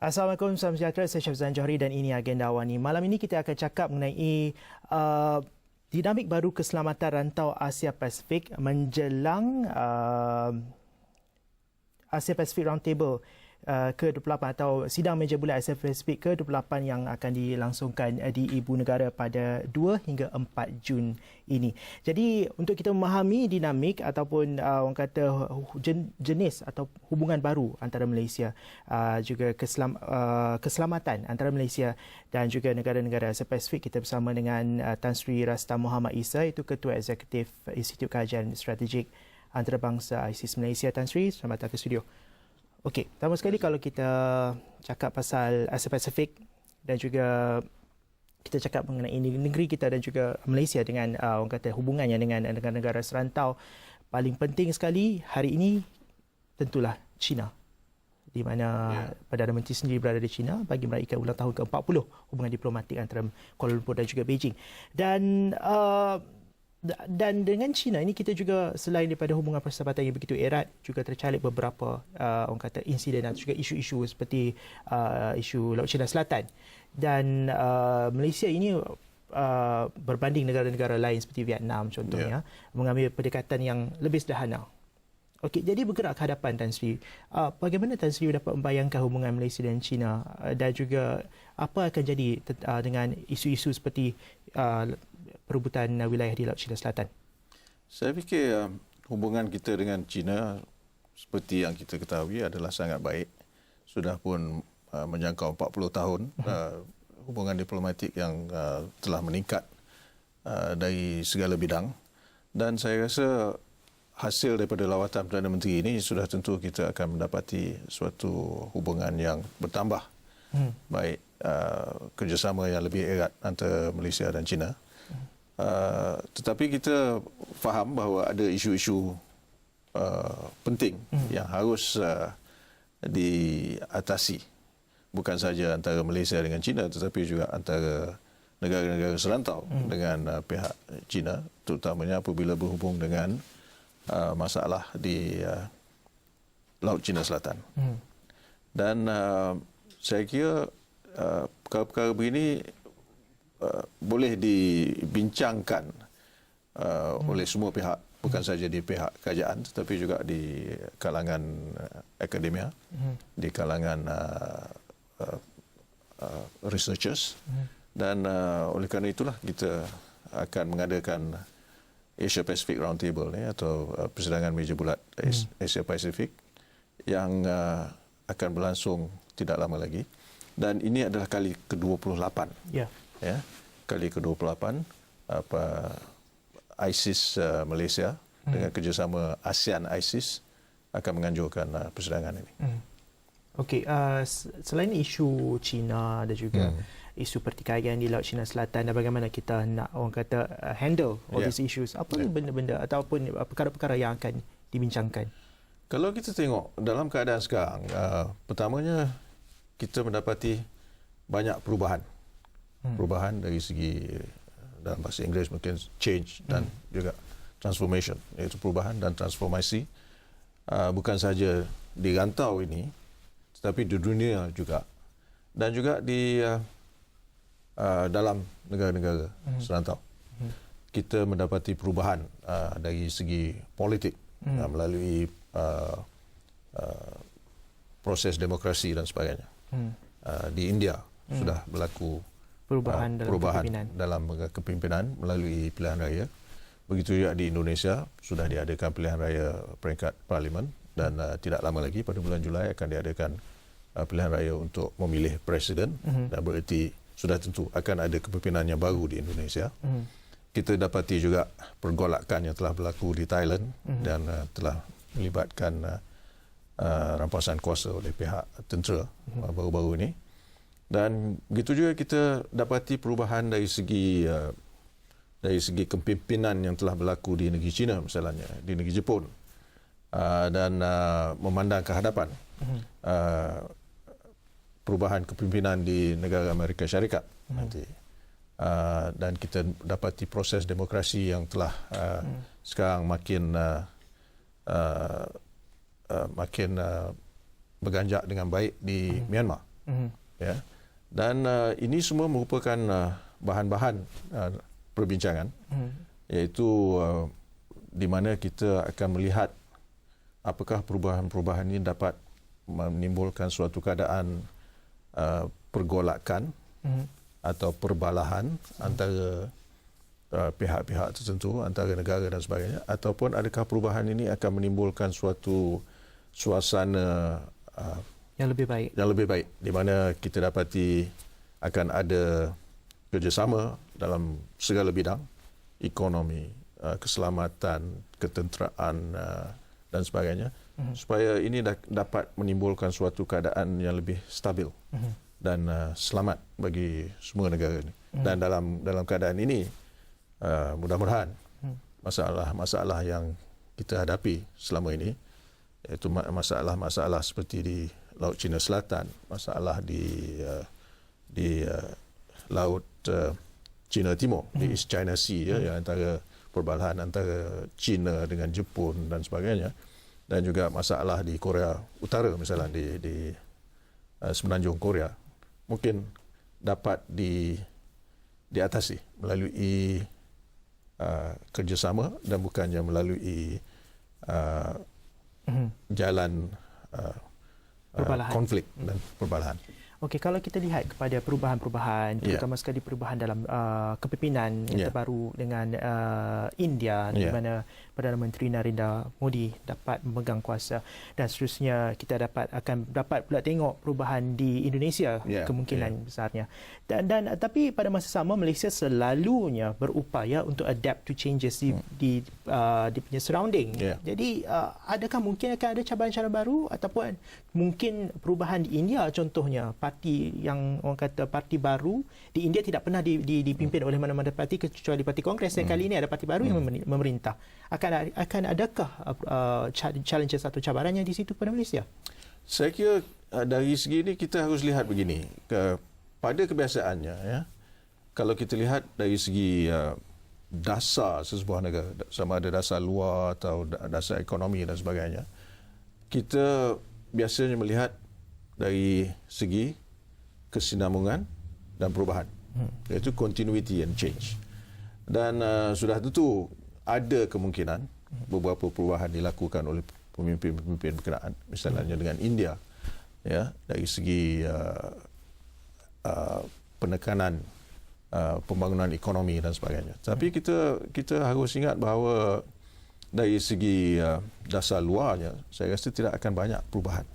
Assalamualaikum, salam sejahtera. Saya Syafzan Johri dan ini Agenda Awani. Malam ini kita akan cakap mengenai dinamik baru keselamatan rantau Asia Pasifik menjelang Asia Pacific Roundtable ke-28 atau sidang meja bulat Asia Pasifik ke-28 yang akan dilangsungkan di Ibu Negara pada 2 hingga 4 Jun ini. Jadi untuk kita memahami dinamik ataupun orang kata jenis atau hubungan baru antara Malaysia, juga keselamatan antara Malaysia dan juga negara-negara Asia Pasifik, kita bersama dengan Tan Sri Rastam Muhammad Isa, itu Ketua Eksekutif Institut Kajian Strategik Antarabangsa ISIS Malaysia. Tan Sri, selamat datang ke studio. Okey, pertama sekali kalau kita cakap pasal Asia Pasifik dan juga kita cakap mengenai negeri kita dan juga Malaysia dengan orang kata hubungannya dengan negara-negara serantau, paling penting sekali hari ini tentulah China, di mana Perdana Menteri sendiri berada di China bagi meraihkan ulang tahun ke-40 hubungan diplomatik antara Kuala Lumpur dan juga Beijing. Dan dengan China ini kita juga selain daripada hubungan persahabatan yang begitu erat, juga tercalik beberapa orang kata insiden dan juga isu-isu seperti isu Laut Cina Selatan. Dan Malaysia ini berbanding negara-negara lain seperti Vietnam contohnya, mengambil pendekatan yang lebih sederhana. Okey, jadi bergerak ke hadapan Tan Sri. Bagaimana Tan Sri dapat membayangkan hubungan Malaysia dan China dan juga apa akan jadi dengan isu-isu seperti perebutan wilayah di Laut Cina Selatan? Saya fikir hubungan kita dengan China seperti yang kita ketahui adalah sangat baik. Sudah pun menjangkau 40 tahun hubungan diplomatik yang telah meningkat dari segala bidang. Dan saya rasa hasil daripada lawatan Perdana Menteri ini sudah tentu kita akan mendapati suatu hubungan yang bertambah. Baik kerjasama yang lebih erat antara Malaysia dan China. Tetapi kita faham bahawa ada isu-isu penting yang harus diatasi. Bukan saja antara Malaysia dengan China, tetapi juga antara negara-negara serantau dengan pihak China, terutamanya apabila berhubung dengan masalah di Laut Cina Selatan. Dan saya kira perkara-perkara begini boleh dibincangkan oleh semua pihak, bukan saja di pihak kerajaan tetapi juga di kalangan akademia, di kalangan researchers. Dan oleh kerana itulah kita akan mengadakan Asia Pacific Roundtable atau persidangan meja bulat Asia Pacific yang akan berlangsung tidak lama lagi, dan ini adalah kali ke-28. Kali ke-28 ISIS Malaysia dengan kerjasama ASEAN ISIS akan menganjurkan persidangan ini. Okey, selain isu China dan juga isu pertikaian di Laut Cina Selatan dan bagaimana kita nak orang kata handle all these issues, apa benda-benda ataupun perkara-perkara yang akan dibincangkan? Kalau kita tengok dalam keadaan sekarang, pertamanya kita mendapati banyak perubahan. Perubahan dari segi, dalam bahasa Inggeris mungkin change dan juga transformation, iaitu perubahan dan transformasi, bukan saja di rantau ini tetapi di dunia juga, dan juga di dalam negara-negara serantau. Kita mendapati perubahan dari segi politik melalui proses demokrasi dan sebagainya. Di India sudah berlaku perubahan dalam kepimpinan melalui pilihan raya. Begitu juga di Indonesia sudah diadakan pilihan raya peringkat parlimen, dan tidak lama lagi pada bulan Julai akan diadakan pilihan raya untuk memilih presiden, dan bererti sudah tentu akan ada kepimpinan yang baru di Indonesia. Kita dapati juga pergolakan yang telah berlaku di Thailand dan telah melibatkan rampasan kuasa oleh pihak tentera baru-baru ini. Dan begitu juga kita dapati perubahan dari segi kepimpinan yang telah berlaku di negeri China misalnya, di negeri Jepun, dan memandang ke hadapan perubahan kepimpinan di negara Amerika Syarikat nanti. Dan kita dapati proses demokrasi yang telah sekarang makin berganjak dengan baik di Myanmar. Ya. Dan ini semua merupakan bahan-bahan perbincangan, iaitu di mana kita akan melihat apakah perubahan-perubahan ini dapat menimbulkan suatu keadaan pergolakan atau perbalahan antara pihak-pihak tertentu, antara negara dan sebagainya, ataupun adakah perubahan ini akan menimbulkan suatu suasana yang lebih baik, di mana kita dapati akan ada kerjasama dalam segala bidang, ekonomi, keselamatan, ketenteraan dan sebagainya, supaya ini dapat menimbulkan suatu keadaan yang lebih stabil dan selamat bagi semua negara ini. Dan dalam keadaan ini, mudah-mudahan masalah-masalah yang kita hadapi selama ini, iaitu masalah-masalah seperti di Laut Cina Selatan, masalah di Laut Cina Timur, di East China Sea, yang antara perbalahan antara China dengan Jepun dan sebagainya, dan juga masalah di Korea Utara misalnya, di semenanjung Korea, mungkin dapat diatasi melalui kerjasama dan bukannya melalui jalan konflik dan perbalahan. Okey, kalau kita lihat kepada perubahan-perubahan, terutama sekali perubahan dalam kepimpinan yang terbaru dengan India, di mana Perdana Menteri Narendra Modi dapat memegang kuasa, dan seterusnya kita akan dapat pula tengok perubahan di Indonesia kemungkinan besarnya. Dan tapi pada masa sama Malaysia selalunya berupaya untuk adapt to changes di punya surrounding. Jadi adakah mungkin akan ada cabaran-cabaran baru, ataupun mungkin perubahan di India contohnya, parti yang orang kata parti baru di India tidak pernah dipimpin oleh mana-mana parti kecuali parti Kongres, dan kali ini ada parti baru yang memerintah. Akan adakah challenges atau cabarannya di situ pada Malaysia? Saya kira dari segi ini kita harus lihat begini, pada kebiasaannya, kalau kita lihat dari segi dasar sesebuah negara, sama ada dasar luar atau dasar ekonomi dan sebagainya, kita biasanya melihat dari segi kesinambungan dan perubahan, iaitu continuity and change. Dan sudah tentu ada kemungkinan beberapa perubahan dilakukan oleh pemimpin-pemimpin berkenaan, misalnya dengan India, dari segi penekanan pembangunan ekonomi dan sebagainya. Tapi kita harus ingat bahawa dari segi dasar luarnya, saya rasa tidak akan banyak perubahan.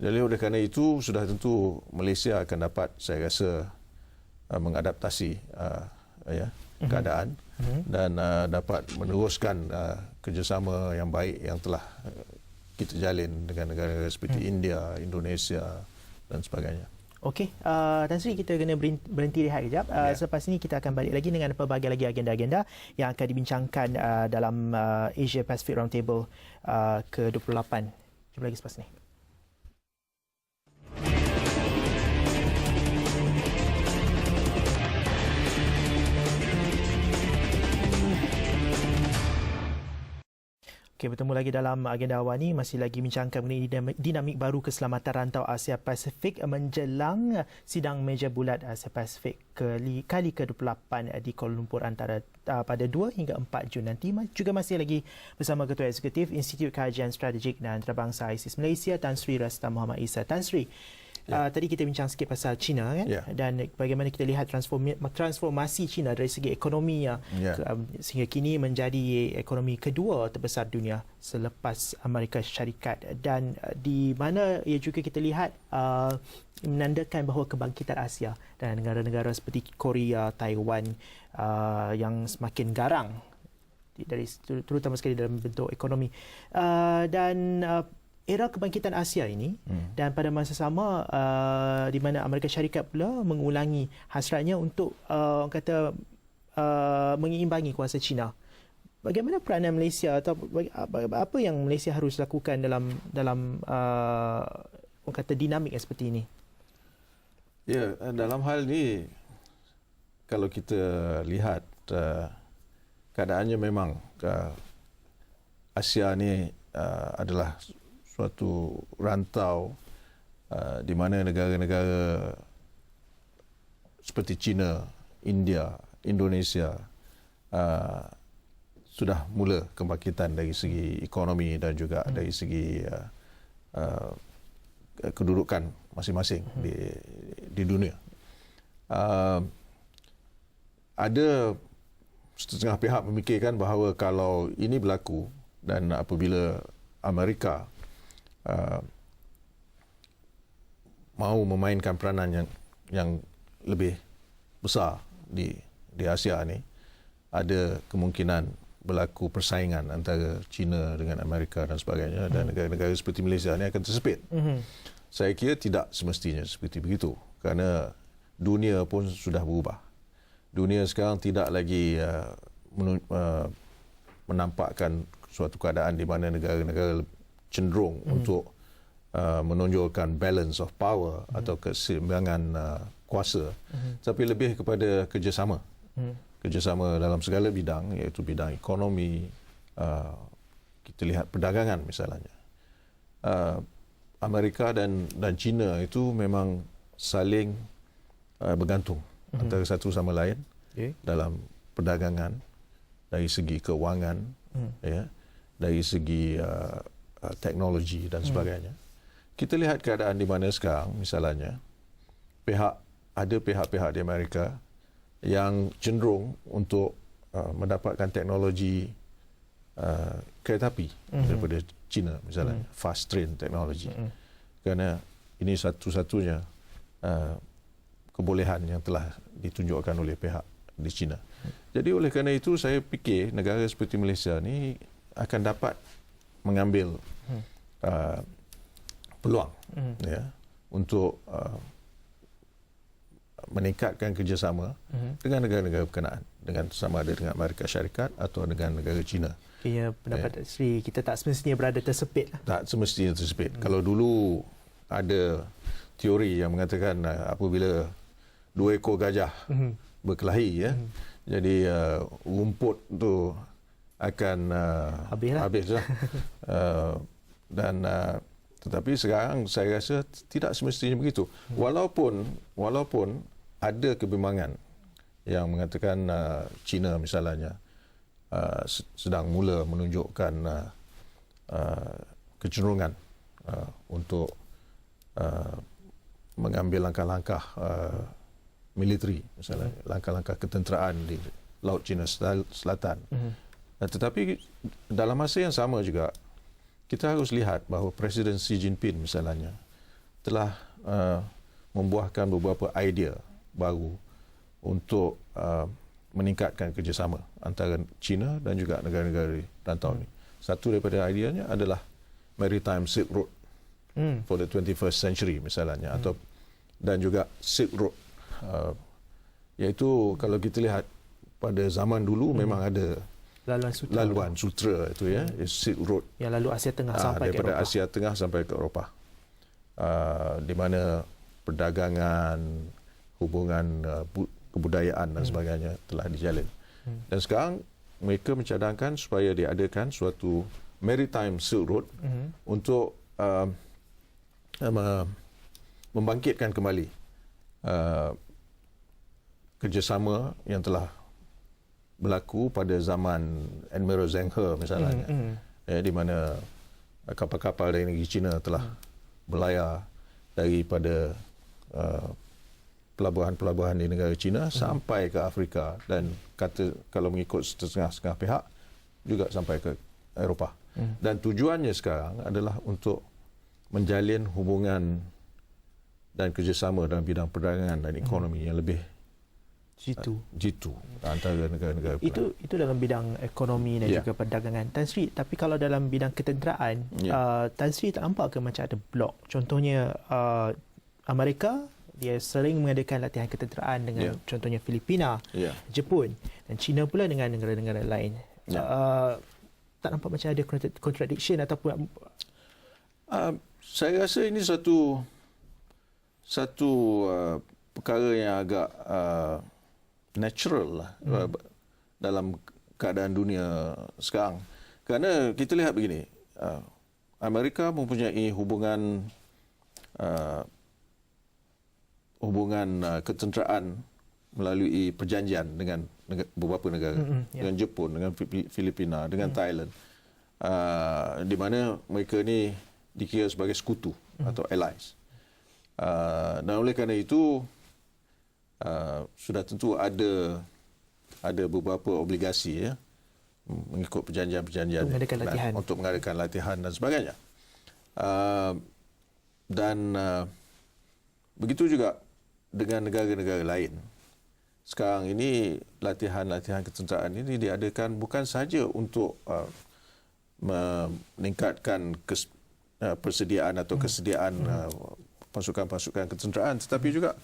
Jadi oleh kerana itu, sudah tentu Malaysia akan dapat, saya rasa, mengadaptasi keadaan dan dapat meneruskan kerjasama yang baik yang telah kita jalin dengan negara-negara seperti India, Indonesia dan sebagainya. Okey, Tan Sri, kita kena berhenti rehat kejap. Selepas ini kita akan balik lagi dengan pelbagai lagi agenda-agenda yang akan dibincangkan dalam Asia Pacific Roundtable ke-28. Jumpa lagi selepas ini. Okey, bertemu lagi dalam agenda awal ini, masih lagi bincangkan mengenai dinamik baru keselamatan rantau Asia Pasifik menjelang sidang meja bulat Asia Pasifik kali ke-28 di Kuala Lumpur pada 2 hingga 4 Jun nanti. Juga masih lagi bersama Ketua Eksekutif Institut Kajian Strategik dan Antarabangsa ISIS Malaysia, Tan Sri Rastam Muhammad Isa. Tan Sri, tadi kita bincang sikit pasal China, kan? Dan bagaimana kita lihat transformasi China dari segi ekonomi sehingga kini menjadi ekonomi kedua terbesar dunia selepas Amerika Syarikat, dan di mana ia juga kita lihat menandakan bahawa kebangkitan Asia dan negara-negara seperti Korea, Taiwan yang semakin garang terutama sekali dalam bentuk ekonomi, dan era kebangkitan Asia ini, dan pada masa sama di mana Amerika Syarikat pula mengulangi hasratnya untuk menyeimbangi kuasa China. Bagaimana peranan Malaysia, atau apa yang Malaysia harus lakukan dalam dinamik yang seperti ini? Ya, dalam hal ini kalau kita lihat keadaannya memang Asia ni adalah suatu rantau di mana negara-negara seperti China, India, Indonesia sudah mula kebangkitan dari segi ekonomi dan juga dari segi kedudukan masing-masing di dunia. Ada setengah pihak memikirkan bahawa kalau ini berlaku dan apabila Amerika mahu memainkan peranan yang lebih besar di Asia ni, ada kemungkinan berlaku persaingan antara China dengan Amerika dan sebagainya, dan negara-negara seperti Malaysia ni akan tersepit. Saya kira tidak semestinya seperti begitu, kerana dunia pun sudah berubah. Dunia sekarang tidak lagi menampakkan suatu keadaan di mana negara-negara cenderung untuk menonjolkan balance of power atau keseimbangan kuasa, tapi lebih kepada kerjasama. Kerjasama dalam segala bidang, iaitu bidang ekonomi, kita lihat perdagangan misalnya. Amerika dan China itu memang saling bergantung antara satu sama lain dalam perdagangan, dari segi keuangan, dari segi teknologi dan sebagainya. Kita lihat keadaan di mana sekarang, misalnya, ada pihak-pihak di Amerika yang cenderung untuk mendapatkan teknologi kereta api daripada China, misalnya fast train teknologi, kerana ini satu-satunya kebolehan yang telah ditunjukkan oleh pihak di China. Jadi oleh kerana itu saya fikir negara seperti Malaysia ni akan dapat mengambil peluang untuk meningkatkan kerjasama dengan negara-negara berkenaan, dengan sama ada dengan Amerika Syarikat atau dengan negara China. Kaya pendapat Sri, kita tak semestinya berada tersepit. Tak semestinya tersepit. Kalau dulu ada teori yang mengatakan apabila 2 ekor gajah berkelahi, jadi rumput tu akan habislah. Dan tetapi sekarang saya rasa tidak semestinya begitu. Walaupun ada kebimbangan yang mengatakan China misalnya sedang mula menunjukkan kecenderungan untuk mengambil langkah-langkah militeri, misalnya langkah-langkah ketenteraan di Laut Cina Selatan. Tetapi dalam masa yang sama juga kita harus lihat bahawa Presiden Xi Jinping misalnya telah membuahkan beberapa idea baru untuk meningkatkan kerjasama antara China dan juga negara-negara di rantau ini. Satu daripada ideanya adalah Maritime Silk Road for the 21st century misalnya, atau dan juga Silk Road, iaitu kalau kita lihat pada zaman dulu memang ada laluan sutra itu Silk Road yang lalu Asia Tengah sampai ke Eropah. Daripada Asia Tengah sampai ke Eropah, di mana perdagangan, hubungan kebudayaan dan sebagainya telah dijalin. Dan sekarang mereka mencadangkan supaya diadakan suatu Maritime Silk Road untuk membangkitkan kembali kerjasama yang telah berlaku pada zaman Admiral Zheng He misalnya, di mana kapal-kapal dari negeri China telah berlayar daripada pelabuhan-pelabuhan di negara China sampai ke Afrika, dan kalau mengikut setengah-setengah pihak juga sampai ke Eropah. Dan tujuannya sekarang adalah untuk menjalin hubungan dan kerjasama dalam bidang perdagangan dan ekonomi yang lebih jitu antara negara-negara. Itu dalam bidang ekonomi dan juga perdagangan, Tan Sri. Tapi kalau dalam bidang ketenteraan, Tan Sri tak nampak ke macam ada blok? Contohnya Amerika, dia sering mengadakan latihan ketenteraan dengan contohnya Filipina, Jepun, dan China pula dengan negara-negara lain. Tak nampak macam ada contradiction ataupun saya rasa ini satu perkara yang agak natural lah dalam keadaan dunia sekarang. Kerana kita lihat begini, Amerika mempunyai hubungan hubungan ketenteraan melalui perjanjian dengan beberapa negara, dengan Jepun, dengan Filipina, dengan Thailand, di mana mereka ni dikira sebagai sekutu atau allies. Dan oleh kerana itu sudah tentu ada beberapa obligasi mengikut perjanjian-perjanjian untuk mengadakan latihan dan sebagainya. Dan begitu juga dengan negara-negara lain. Sekarang ini latihan-latihan ketenteraan ini diadakan bukan saja untuk meningkatkan persediaan atau kesediaan pasukan-pasukan ketenteraan, tetapi juga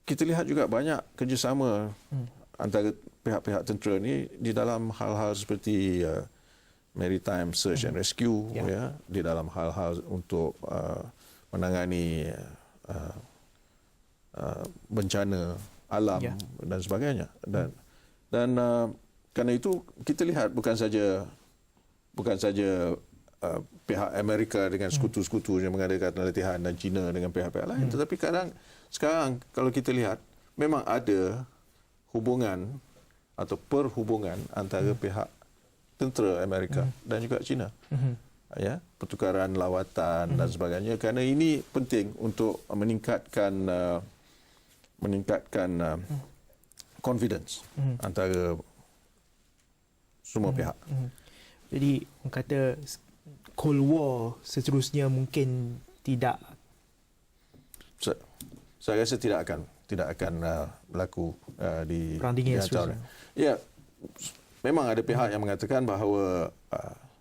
kita lihat juga banyak kerjasama antara pihak-pihak tentera ni di dalam hal-hal seperti maritime search and rescue, di dalam hal-hal untuk menangani bencana alam dan sebagainya. Dan kerana itu kita lihat bukan saja pihak Amerika dengan sekutu-sekutunya mengadakan latihan dan China dengan pihak-pihak lain, tetapi sekarang kalau kita lihat memang ada hubungan atau perhubungan antara pihak tentera Amerika dan juga China. Pertukaran lawatan dan sebagainya, kerana ini penting untuk meningkatkan confidence antara semua pihak. Jadi orang kata Cold War seterusnya mungkin tidak, saya rasa tidak akan berlaku di perang dingin seterusnya. Ya, memang ada pihak yang mengatakan bahawa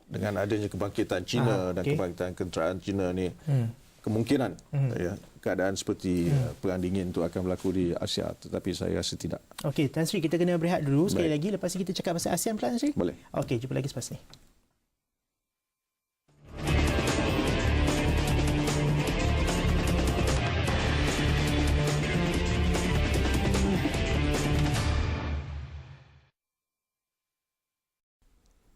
dengan adanya kebangkitan China dan kebangkitan ketenteraan China ni kemungkinan keadaan seperti perang dingin itu akan berlaku di Asia, tetapi saya rasa tidak. Okey, Tan Sri, kita kena berehat dulu sekali lagi, lepas ni kita cakap pasal ASEAN pula, Tan Sri. Boleh. Okey, jumpa lagi selepas ni.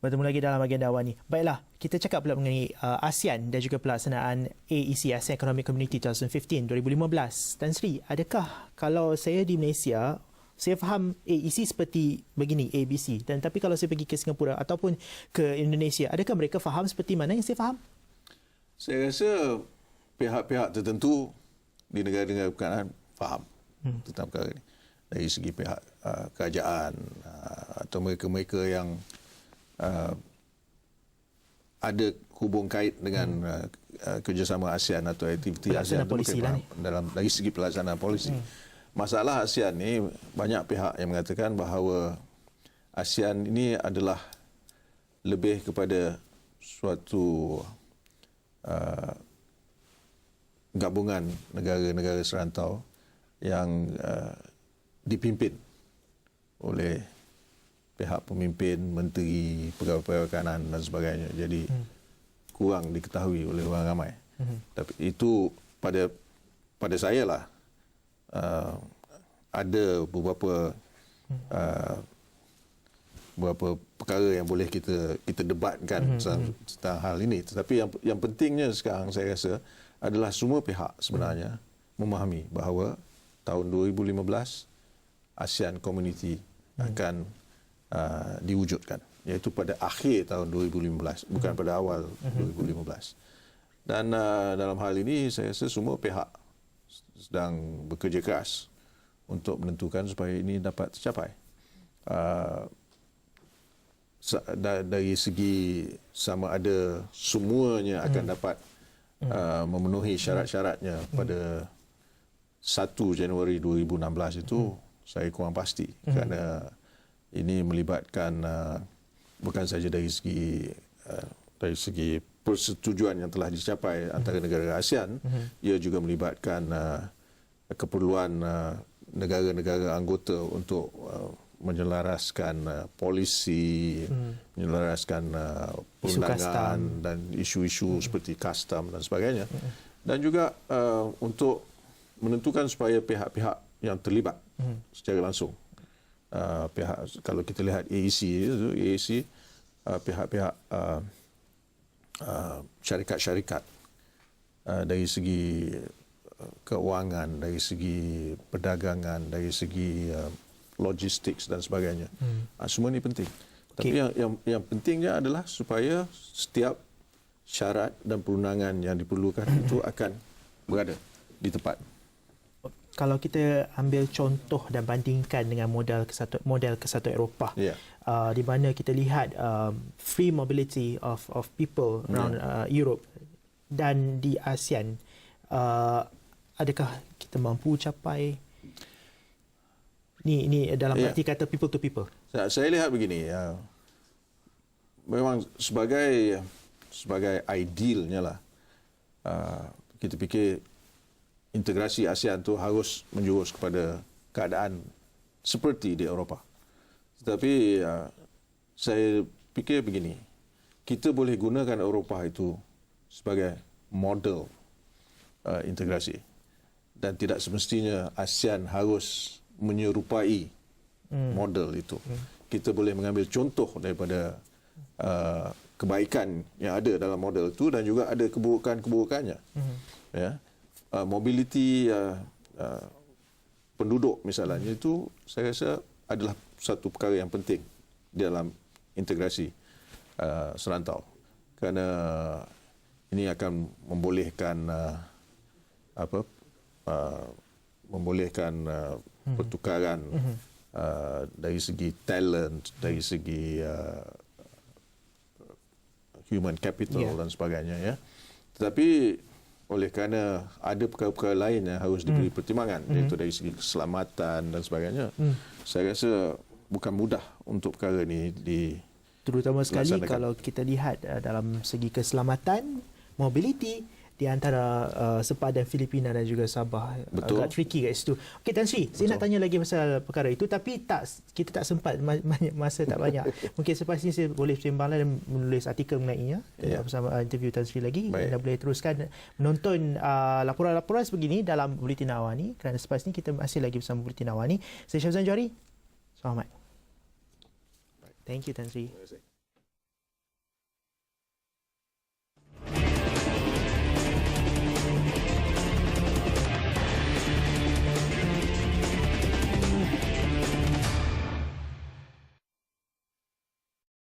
Bertemu lagi dalam agenda awal ni. Baiklah, kita cakap pula mengenai ASEAN dan juga pelaksanaan AEC, ASEAN Economic Community 2015, 2015. Tan Sri, adakah kalau saya di Malaysia, saya faham AEC seperti begini, ABC. Dan tapi kalau saya pergi ke Singapura ataupun ke Indonesia, adakah mereka faham seperti mana yang saya faham? Saya rasa pihak-pihak tertentu di negara-negara berkenaan faham tentang perkara ini. Dari segi pihak kerajaan atau mereka-mereka yang ada hubung kait dengan kerjasama ASEAN atau aktiviti ASEAN dalam dari segi pelaksanaan polisi. Masalah ASEAN ni banyak pihak yang mengatakan bahawa ASEAN ini adalah lebih kepada suatu gabungan negara-negara serantau yang dipimpin oleh pihak pemimpin, menteri, pegawai kanan dan sebagainya. Jadi kurang diketahui oleh orang ramai. Tapi itu pada saya lah ada beberapa perkara yang boleh kita debatkan tentang hal ini. Tetapi yang pentingnya sekarang saya rasa adalah semua pihak sebenarnya memahami bahawa tahun 2015 ASEAN Community akan diwujudkan, iaitu pada akhir tahun 2015, bukan pada awal 2015. Dan dalam hal ini saya rasa semua pihak sedang bekerja keras untuk menentukan supaya ini dapat tercapai. Dari segi sama ada semuanya akan dapat memenuhi syarat-syaratnya pada 1 Januari 2016 itu saya kurang pasti, kerana ini melibatkan bukan saja dari segi persetujuan yang telah dicapai antara negara ASEAN, ia juga melibatkan keperluan negara-negara anggota untuk menyelaraskan polisi, menyelaraskan perundangan dan isu-isu seperti custom dan sebagainya. Dan juga untuk menentukan supaya pihak-pihak yang terlibat secara langsung, kalau kita lihat AEC, pihak-pihak syarikat-syarikat dari segi keuangan, dari segi perdagangan, dari segi logistik dan sebagainya. Semua ini penting. Tapi yang pentingnya adalah supaya setiap syarat dan perundangan yang diperlukan itu akan berada di tempat. Kalau kita ambil contoh dan bandingkan dengan model Kesatuan Eropah, di mana kita lihat free mobility of people around Europe dan di ASEAN, adakah kita mampu capai ni dalam arti kata people to people? Saya lihat begini, memang sebagai idealnya lah, kita fikir integrasi ASEAN itu harus menjurus kepada keadaan seperti di Eropah. Tetapi saya fikir begini, kita boleh gunakan Eropah itu sebagai model integrasi, dan tidak semestinya ASEAN harus menyerupai model itu. Kita boleh mengambil contoh daripada kebaikan yang ada dalam model itu dan juga ada keburukan-keburukannya. Ya. Mobility penduduk misalnya itu saya rasa adalah satu perkara yang penting di dalam integrasi serantau, kerana ini akan membolehkan pertukaran dari segi talent, dari segi human capital dan sebagainya, ya. Tetapi oleh kerana ada perkara-perkara lain yang harus diberi pertimbangan, iaitu dari segi keselamatan dan sebagainya, saya rasa bukan mudah untuk perkara ini terutama sekali kalau kita lihat dalam segi keselamatan, mobility di antara sepadan Filipina dan juga Sabah. Betul. Agak tricky kat situ. Okey, Tan Sri, saya nak tanya lagi pasal perkara itu, tapi kita tak sempat, masa tak banyak. Mungkin selepas ini saya boleh sembanglah dan menulis artikel mengenainya bersama interview Tan Sri lagi. Anda boleh teruskan menonton laporan-laporan sebegini dalam Buletin Awani, kerana selepas ini kita masih lagi bersama Buletin Awani. Saya Syazwan Johari. Selamat. Thank you, Tan Sri.